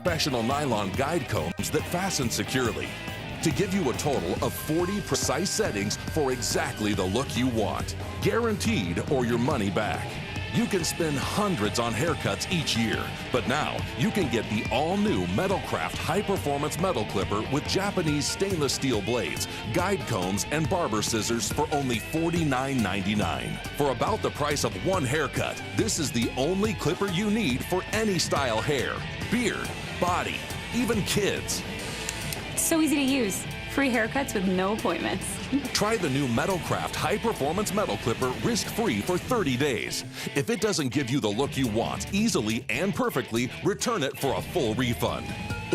professional nylon guide combs that fasten securely to give you a total of 40 precise settings for exactly the look you want. Guaranteed or your money back. You can spend hundreds on haircuts each year, but now you can get the all-new Metalcraft high-performance metal clipper with Japanese stainless steel blades, guide combs, and barber scissors for only $49.99. For about the price of one haircut, this is the only clipper you need for any style hair, beard, body, even kids. It's so easy to use. Free haircuts with no appointments. Try the new Metalcraft high-performance metal clipper risk-free for 30 days. If it doesn't give you the look you want easily and perfectly, return it for a full refund.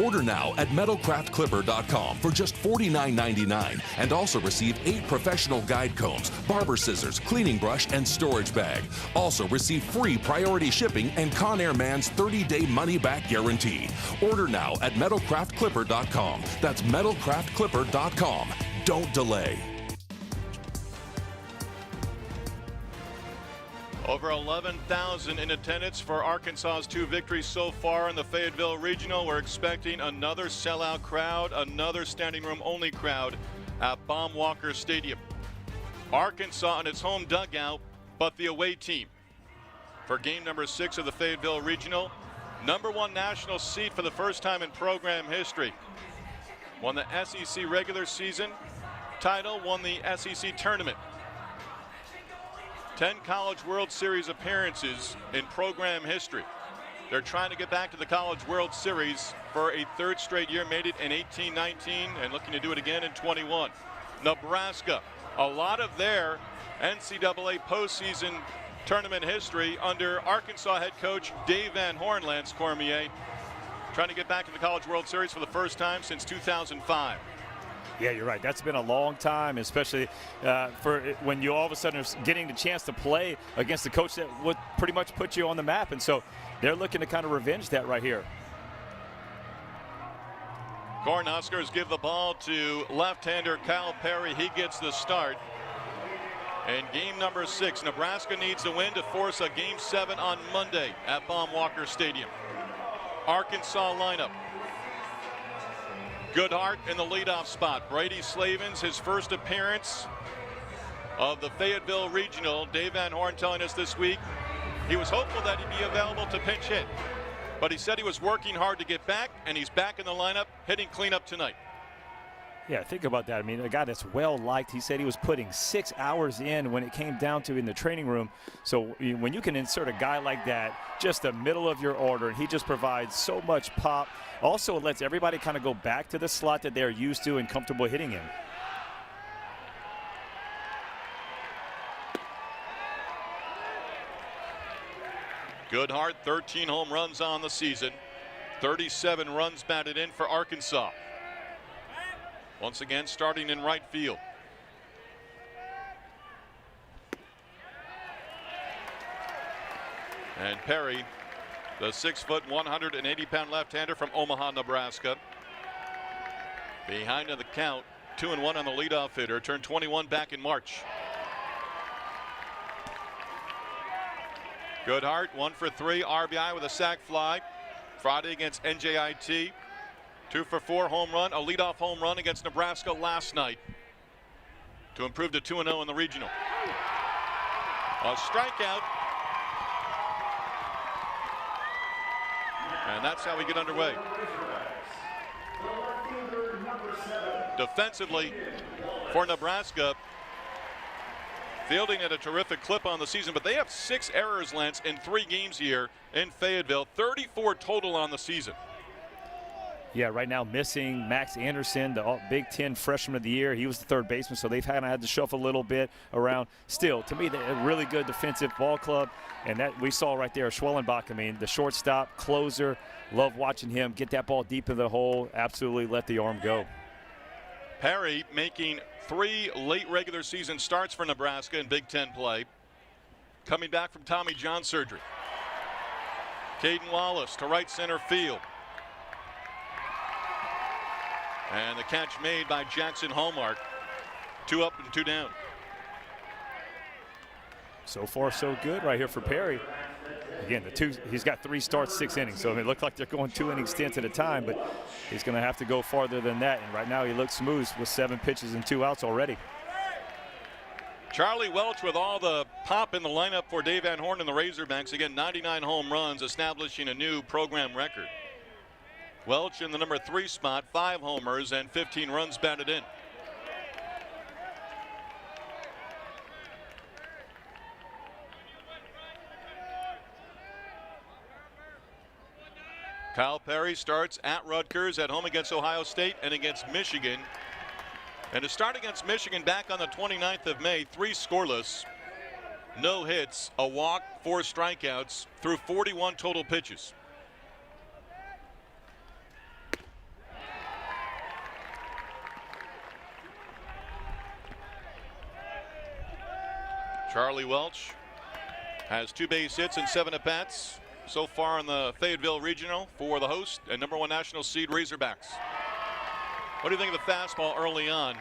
Order now at metalcraftclipper.com for just $49.99 and also receive 8 professional guide combs, barber scissors, cleaning brush, and storage bag. Also receive free priority shipping and Conair Man's 30-day money-back guarantee. Order now at metalcraftclipper.com. That's metalcraftclipper.com. Don't delay. Over 11,000 in attendance for Arkansas's 2 victories so far in the Fayetteville Regional. We're expecting another sellout crowd, another standing room only crowd at Baum-Walker Stadium. Arkansas in its home dugout, but the away team for game number 6 of the Fayetteville Regional. #1 national seed for the first time in program history. Won the SEC regular season title, won the SEC tournament. 10 College World Series appearances in program history. They're trying to get back to the College World Series for a 3rd straight year. Made it in 18-19 and looking to do it again in 21. Nebraska, a lot of their NCAA postseason tournament history under Arkansas head coach Dave Van Horn, Lance Cormier, trying to get back to the College World Series for the first time since 2005. Yeah, you're right. That's been a long time, especially for when you all of a sudden are getting the chance to play against the coach that would pretty much put you on the map. And so they're looking to kind of revenge that right here. Cornhuskers give the ball to left-hander Kyle Perry. He gets the start. And game number 6, Nebraska needs to win to force a game 7 on Monday at Baum-Walker Stadium. Arkansas lineup. Goodhart in the leadoff spot. Brady Slavens, his first appearance of the Fayetteville Regional. Dave Van Horn telling us this week he was hopeful that he'd be available to pinch hit. But he said he was working hard to get back, and he's back in the lineup, hitting cleanup tonight. Yeah, think about that. I mean, a guy that's well-liked. He said he was putting 6 hours in when it came down to in the training room. So when you can insert a guy like that, just the middle of your order, and he just provides so much pop. Also, it lets everybody kind of go back to the slot that they're used to and comfortable hitting in. Goodhart, 13 home runs on the season. 37 runs batted in for Arkansas. Once again, starting in right field. And Perry, the 6-foot, 180-pound left-hander from Omaha, Nebraska. Behind in the count, 2-1 on the leadoff hitter. Turned 21 back in March. Goodhart, 1 for 3, RBI with a sac fly. Friday against NJIT. 2 for 4 home run, a leadoff home run against Nebraska last night to improve to 2-0 in the regional. A strikeout. And that's how we get underway. Defensively for Nebraska, fielding at a terrific clip on the season, but they have 6 errors, Lance, in 3 games here in Fayetteville, 34 total on the season. Yeah, right now missing Max Anderson, the Big Ten freshman of the year. He was the 3rd baseman, so they've kind of had to shuffle a little bit around. Still, to me, they're a really good defensive ball club, and that we saw right there, Schwellenbach, I mean, the shortstop, closer, love watching him get that ball deep in the hole, absolutely let the arm go. Perry making 3 late regular season starts for Nebraska in Big Ten play, coming back from Tommy John surgery. Caden Wallace to right center field. And the catch made by Jackson Hallmark. 2 up and 2 down. So far, so good right here for Perry. again, he's got 3 starts, 6 innings. So it looked like they're going 2 inning stints at a time, but he's going to have to go farther than that. And right now he looks smooth with 7 pitches and 2 outs already. Charlie Welch with all the pop in the lineup for Dave Van Horn and the Razorbacks. Again, 99 home runs, establishing a new program record. Welch in the number 3 spot, 5 homers and 15 runs batted in. Kyle Perry starts at Rutgers, at home against Ohio State and against Michigan. And to start against Michigan back on the 29th of May, 3 scoreless, no hits, a walk, 4 strikeouts through 41 total pitches. Charlie Welch has 2 base hits and 7 at-bats so far in the Fayetteville Regional for the host and number 1 national seed Razorbacks. What do you think of the fastball early on?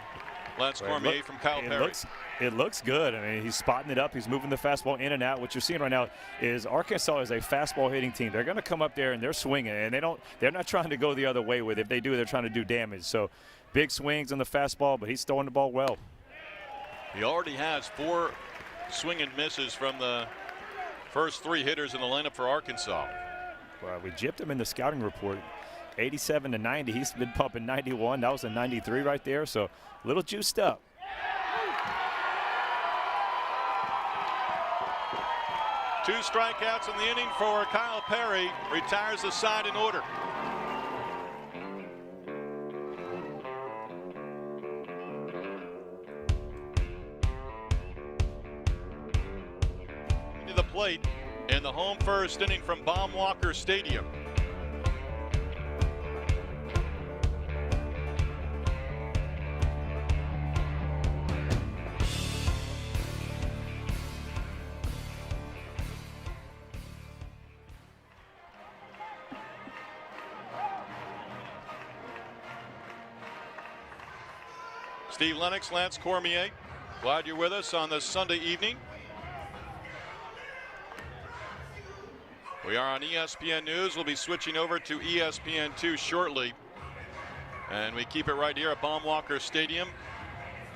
Lance Cormier from Kyle Perry. It looks good. I mean, he's spotting it up. He's moving the fastball in and out. What you're seeing right now is Arkansas is a fastball hitting team. They're going to come up there and they're swinging, and they're not trying to go the other way with it. If they do, they're trying to do damage. So big swings on the fastball, but he's throwing the ball well. He already has 4 swing and misses from the first 3 hitters in the lineup for Arkansas. Well, we gypped him in the scouting report. 87 to 90. He's been pumping 91. That was a 93 right there. So a little juiced up. Two strikeouts in the inning for Kyle Perry. Retires the side in order. To the plate in the home first inning from Baum-Walker Stadium. Steve Lennox, Lance Cormier, glad you're with us on this Sunday evening. We are on ESPN News. We'll be switching over to ESPN2 shortly. And we keep it right here at Baum-Walker Stadium.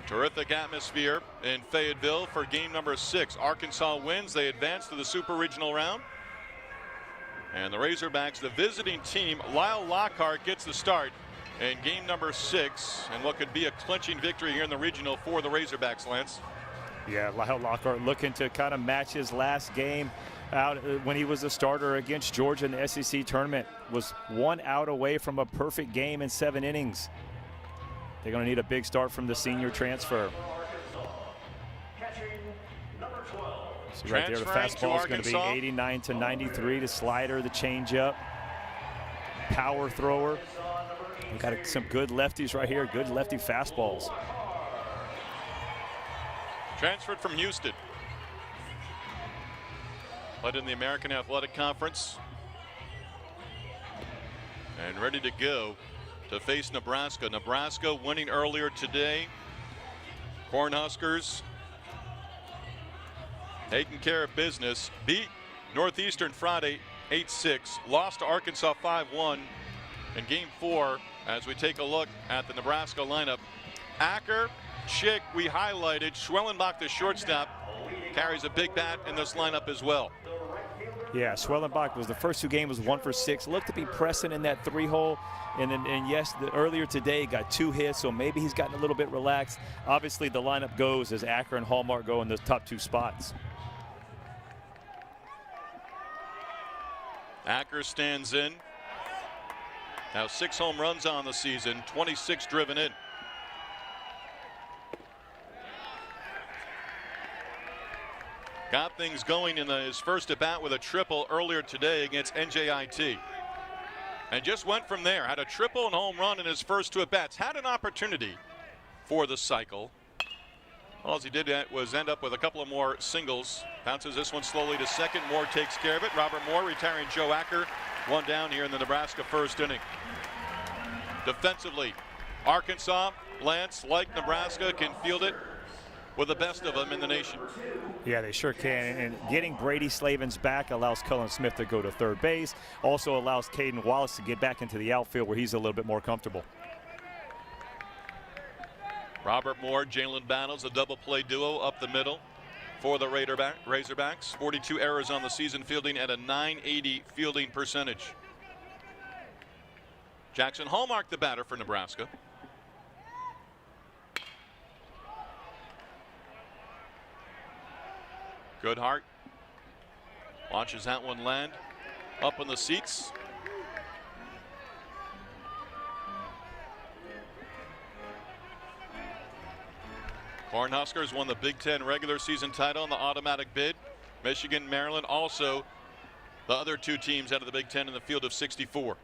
Terrific atmosphere in Fayetteville for game number 6. Arkansas wins. They advance to the Super Regional round. And the Razorbacks, the visiting team, Lyle Lockhart gets the start in game number 6, and what could be a clinching victory here in the regional for the Razorbacks, Lance. Yeah, Lyle Lockhart looking to kind of match his last game out when he was a starter against Georgia in the SEC tournament. Was 1 out away from a perfect game in 7 innings. They're going to need a big start from the senior transfer. See right there, the fastball is going to be 89 to 93. The slider, the changeup, power thrower. We got some good lefties right here, good lefty fastballs. Transferred from Houston. Played in the American Athletic Conference. And ready to go to face Nebraska. Nebraska winning earlier today. Cornhuskers taking care of business. Beat Northeastern Friday 8-6. Lost to Arkansas 5-1 in game 4. As we take a look at the Nebraska lineup, Acker, Schick, we highlighted. Schwellenbach, the shortstop, carries a big bat in this lineup as well. Yeah, Schwellenbach was the first 2 games was 1 for 6. Looked to be pressing in that 3-hole, and yes, earlier today got 2 hits, so maybe he's gotten a little bit relaxed. Obviously, the lineup goes as Acker and Hallmark go in the top 2 spots. Acker stands in. Now 6 home runs on the season, 26 driven in. Got things going in his first at bat with a triple earlier today against NJIT. And just went from there. Had a triple and home run in his first 2 at bats. Had an opportunity for the cycle. All he did was end up with a couple of more singles. Bounces this one slowly to second. Moore takes care of it. Robert Moore retiring Joe Acker. 1 down here in the Nebraska first inning. Defensively, Arkansas, Lance, like Nebraska, can field it with the best of them in the nation. Yeah, they sure can. And getting Brady Slavens back allows Cullen Smith to go to third base. Also allows Caden Wallace to get back into the outfield where he's a little bit more comfortable. Robert Moore, Jalen Battles, a double play duo up the middle for the Razorbacks. 42 errors on the season, fielding at a .980 fielding percentage. Jackson Hallmark, the batter for Nebraska. Goodhart watches that one land up in the seats. Cornhuskers won the Big Ten regular season title in the automatic bid. Michigan, Maryland, also the other two teams out of the Big Ten in the field of 64.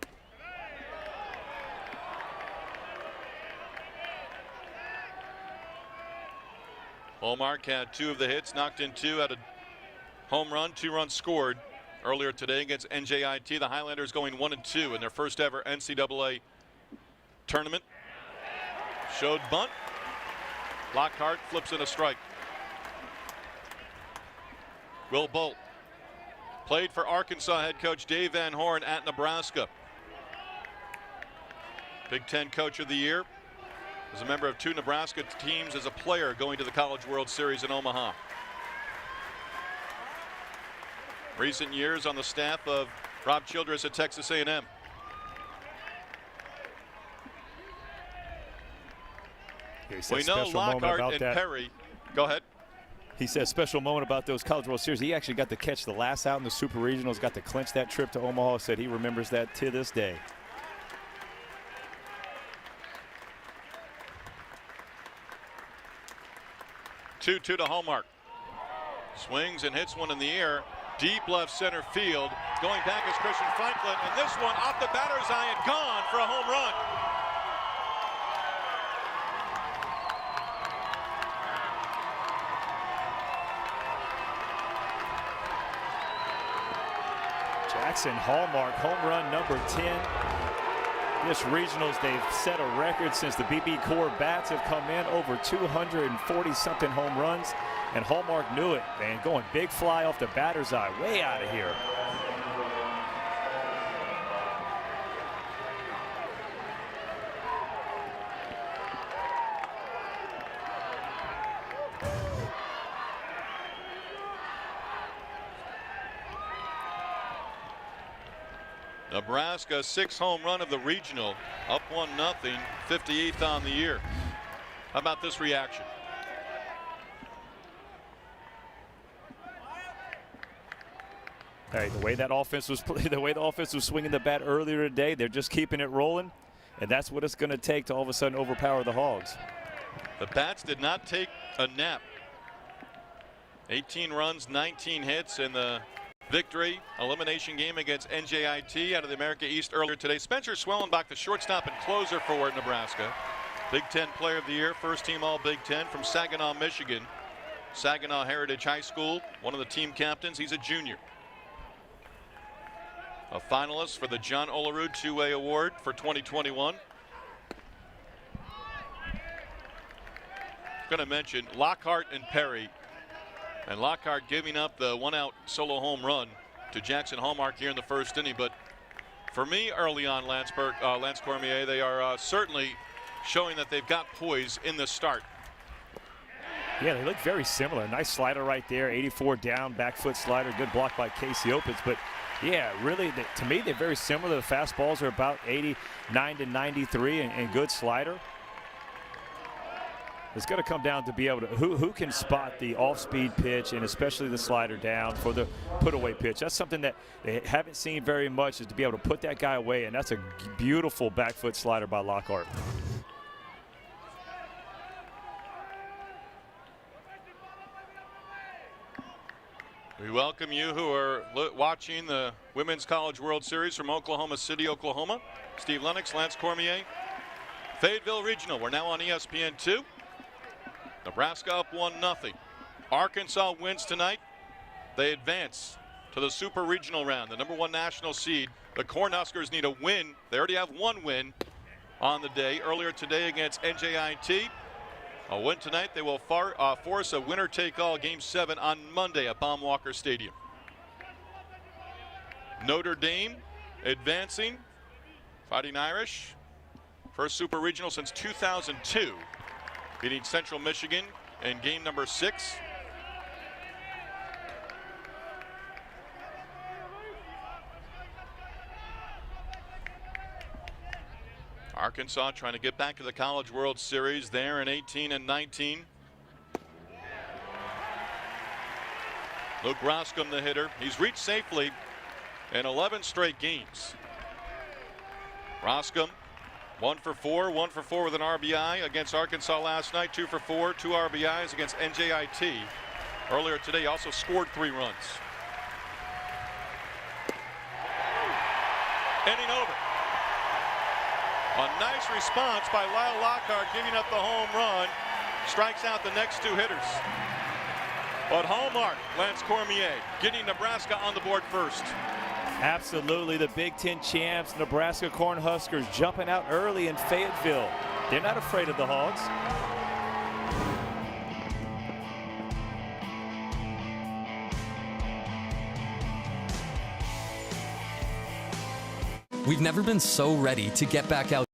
Hallmark had 2 of the hits, knocked in 2, had a home run, 2 runs scored earlier today against NJIT. The Highlanders going 1-2 in their first ever NCAA tournament. Showed bunt. Lockhart flips in a strike. Will Bolt played for Arkansas head coach Dave Van Horn at Nebraska. Big Ten Coach of the Year. As a member of 2 Nebraska teams as a player going to the College World Series in Omaha. Recent years on the staff of Rob Childress at Texas A&M. We know Lockhart and Perry. Go ahead. He said special moment about those College World Series. He actually got to catch the last out in the Super Regionals, got to clinch that trip to Omaha, said he remembers that to this day. 2-2 to Hallmark. Swings and hits one in the air. Deep left center field. Going back is Christian Franklin, and this one off the batter's eye and gone for a home run. Jackson Hallmark, home run number 10. This regionals, they've set a record since the BB Core bats have come in, over 240-something home runs, and Hallmark knew it, man, going big fly off the batter's eye, way out of here. Nebraska, 6th home run of the regional, up 1-0, 58th on the year. How about this reaction? Hey, the way that offense was swinging the bat earlier today, they're just keeping it rolling, and that's what it's going to take to all of a sudden overpower the Hogs. The bats did not take a nap. 18 runs, 19 hits in the victory elimination game against NJIT out of the America East earlier today. Spencer Swellenbach, the shortstop and closer for Nebraska. Big Ten Player of the Year, first team All Big Ten from Saginaw, Michigan. Saginaw Heritage High School, one of the team captains. He's a junior. A finalist for the John Olerud Two-Way Award for 2021. Going to mention Lockhart and Perry. And Lockhart giving up the 1-out solo home run to Jackson Hallmark here in the first inning. But for me, early on, Lance Cormier, they are certainly showing that they've got poise in the start. Yeah, they look very similar. Nice slider right there, 84 down, back foot slider, good block by Casey Opitz. But yeah, really, to me, they're very similar. The fastballs are about 89 to 93 and good slider. It's going to come down to be able to who can spot the off-speed pitch and especially the slider down for the put-away pitch. That's something that they haven't seen very much, is to be able to put that guy away, and that's a beautiful back foot slider by Lockhart. We welcome you who are watching the Women's College World Series from Oklahoma City, Oklahoma. Steve Lennox, Lance Cormier. Fayetteville Regional, we're now on ESPN2. Nebraska up 1-0. Arkansas wins tonight. They advance to the Super Regional round, the #1 national seed. The Cornhuskers need a win. They already have one win on the day earlier today against NJIT. A win tonight, they will force a winner-take-all Game 7 on Monday at Baum-Walker Stadium. Notre Dame advancing, Fighting Irish. First Super Regional since 2002, beating Central Michigan in game number 6. Arkansas trying to get back to the College World Series there in 18 and 19. Luke Roscom, the hitter. He's reached safely in 11 straight games. Roscom, 1 for 4 with an RBI against Arkansas last night, 2 for 4, 2 RBIs against NJIT. Earlier today, he also scored 3 runs. Inning over. A nice response by Lyle Lockhart, giving up the home run. Strikes out the next 2 hitters. But hallmark, Lance Cormier, getting Nebraska on the board first. Absolutely, the Big Ten champs, Nebraska Cornhuskers, jumping out early in Fayetteville. They're not afraid of the Hogs. We've never been so ready to get back out.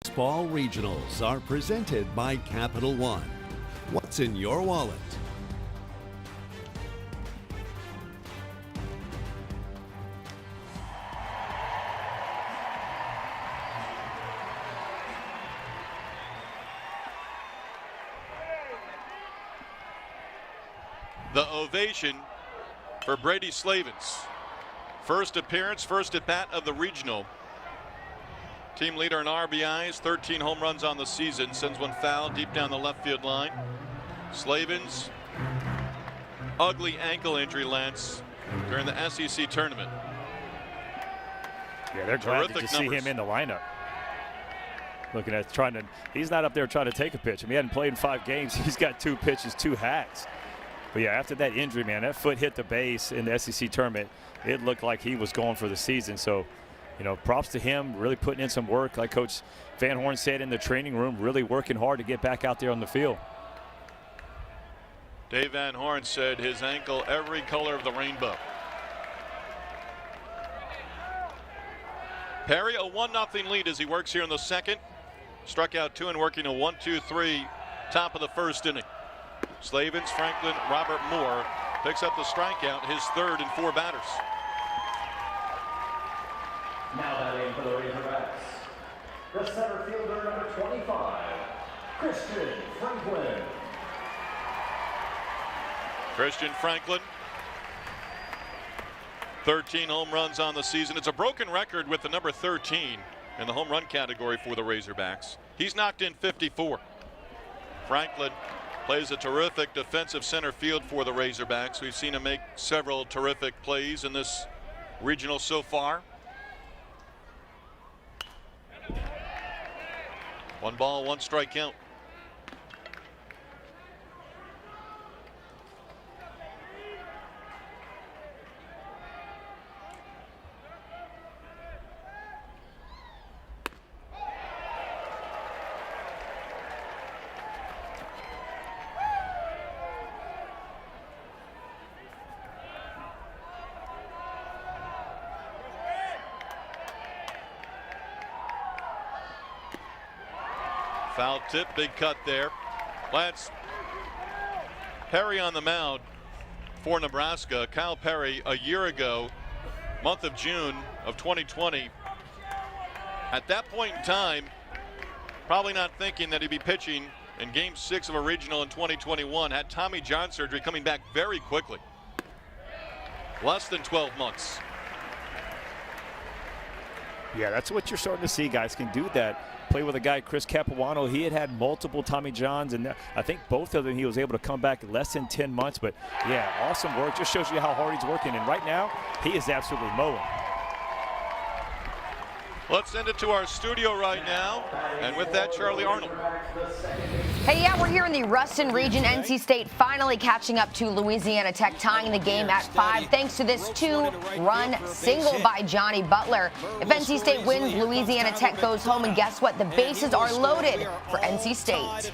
Baseball Regionals are presented by Capital One. What's in your wallet? The ovation for Brady Slavens. First appearance, first at bat of the regional. Team leader in RBIs, 13 home runs on the season, sends one foul deep down the left field line. Slavens, ugly ankle injury, Lance, during the SEC tournament. Yeah, they're glad to Terrific see numbers. him in the lineup. Looking at trying to, he's not up there trying to take a pitch. I mean, he hadn't played in 5 games. He's got 2 pitches, 2 hacks. But yeah, after that injury, man, that foot hit the base in the SEC tournament. It looked like he was going for the season. So, you know, props to him, really putting in some work. Like Coach Van Horn said in the training room, really working hard to get back out there on the field. Dave Van Horn said his ankle every color of the rainbow. Perry, a 1-0 lead as he works here in the second. Struck out 2 and working a 1-2-3 top of the first inning. Slavens, Franklin, Robert Moore picks up the strikeout, his 3rd and 4 batters. Now batting for the Razorbacks, the center fielder, number 25, Christian Franklin. Christian Franklin, 13 home runs on the season. It's a broken record with the number 13 in the home run category for the Razorbacks. He's knocked in 54. Franklin plays a terrific defensive center field for the Razorbacks. We've seen him make several terrific plays in this regional so far. 1 ball, 1 strike count. Foul tip, big cut there. Lance Perry on the mound for Nebraska. Kyle Perry, a year ago, month of June of 2020. At that point in time, probably not thinking that he'd be pitching in Game 6 of a regional in 2021. Had Tommy John surgery, coming back very quickly. Less than 12 months. Yeah, that's what you're starting to see. Guys can do that. Play with a guy, Chris Capuano. He had multiple Tommy Johns, and I think both of them he was able to come back less than 10 months. But, yeah, awesome work. Just shows you how hard he's working. And right now, he is absolutely mowing. Let's send it to our studio right now. And with that, Charlie Arnold. Hey, yeah, we're here in the Ruston region. NC State finally catching up to Louisiana Tech, tying the game at 5 thanks to this 2-run single by Johnny Butler. If NC State wins, Louisiana Tech goes home, and guess what? The bases are loaded for NC State.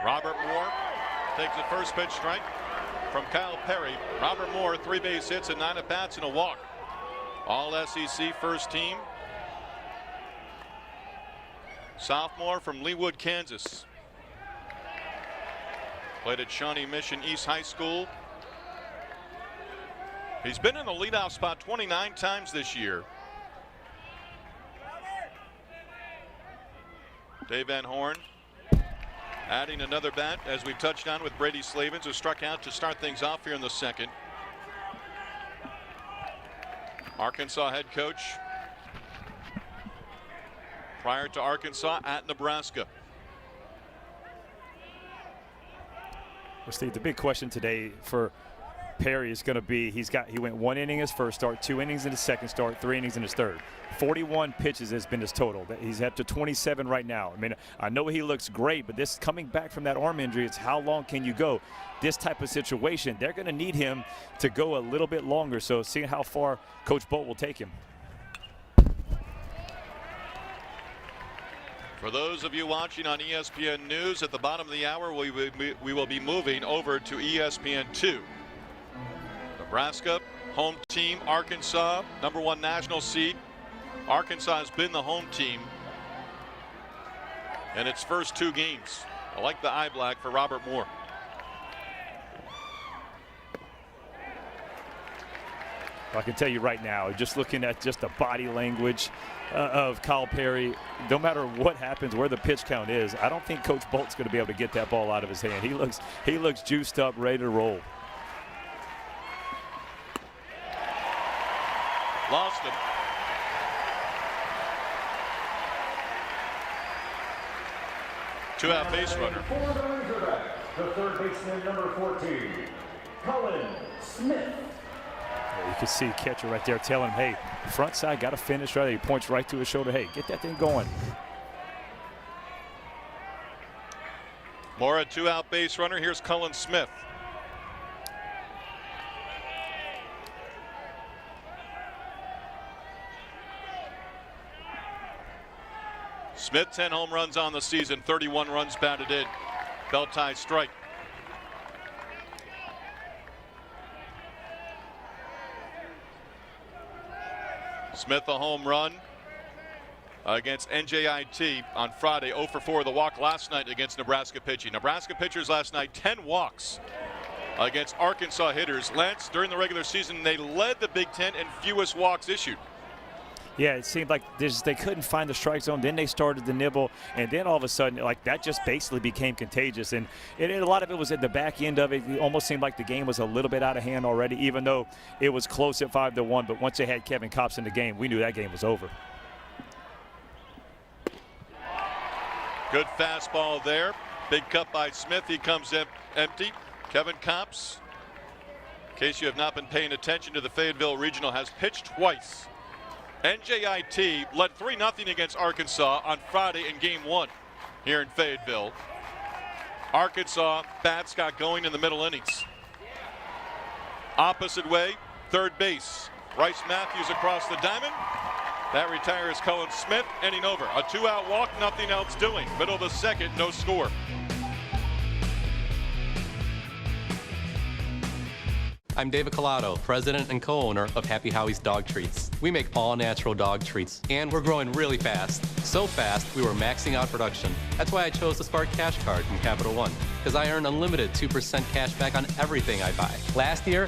Robert Moore takes the first pitch strike from Kyle Perry. Robert Moore, 3 base hits and 9 at-bats and a walk. All SEC first team. Sophomore from Leawood, Kansas. Played at Shawnee Mission East High School. He's been in the leadoff spot 29 times this year. Dave Van Horn adding another bat, as we touched on, with Brady Slavens, who struck out to start things off here in the second. Arkansas head coach prior to Arkansas at Nebraska. Well, Steve, the big question today for Perry is going to be, he went 1 inning his first start, 2 innings in his second start, 3 innings in his third. 41 pitches has been his total. He's up to 27 right now. I mean, I know he looks great, but this coming back from that arm injury, it's how long can you go? This type of situation, they're going to need him to go a little bit longer. So seeing how far Coach Bolt will take him. For those of you watching on ESPN News, at the bottom of the hour, we will be moving over to ESPN2. Nebraska, home team. Arkansas, #1 national seed. Arkansas has been the home team in its first 2 games. I like the eye black for Robert Moore. I can tell you right now, just looking at just the body language of Kyle Perry, no matter what happens, where the pitch count is, I don't think Coach Bolt's going to be able to get that ball out of his hand. He looks juiced up, ready to roll. Lost him. Two-out base runner. For the Razorbacks, the third baseman, number 14, Colin Smith. You can see the catcher right there telling him, hey, front side, got to finish right. He points right to his shoulder. Hey, get that thing going. More a 2-out base runner. Here's Colin Smith. Smith, 10 home runs on the season, 31 runs batted in. Belt tie strike. Smith a home run against NJIT on Friday. 0 for 4 the walk last night against Nebraska pitching. Nebraska pitchers last night 10 walks against Arkansas hitters. Lance, during the regular season, they led the Big Ten in fewest walks issued. Yeah, it seemed like they couldn't find the strike zone. Then they started to nibble, and then all of a sudden, like that just basically became contagious. And a lot of it was at the back end of it. It almost seemed like the game was a little bit out of hand already, even though it was close at 5-1. But once they had Kevin Kopps in the game, we knew that game was over. Good fastball there. Big cut by Smith. He comes empty. Kevin Kopps, in case you have not been paying attention to the Fayetteville Regional, has pitched twice. NJIT led 3-0 against Arkansas on Friday in Game 1 here in Fayetteville. Arkansas bats got going in the middle innings. Opposite way, third base. Bryce Matthews across the diamond. That retires Colin Smith, inning over. A 2-out walk, nothing else doing. Middle of the second, no score. I'm David Collado, president and co-owner of Happy Howie's Dog Treats. We make all-natural dog treats, and we're growing really fast. So fast, we were maxing out production. That's why I chose the Spark Cash Card from Capital One, because I earn unlimited 2% cash back on everything I buy. Last year,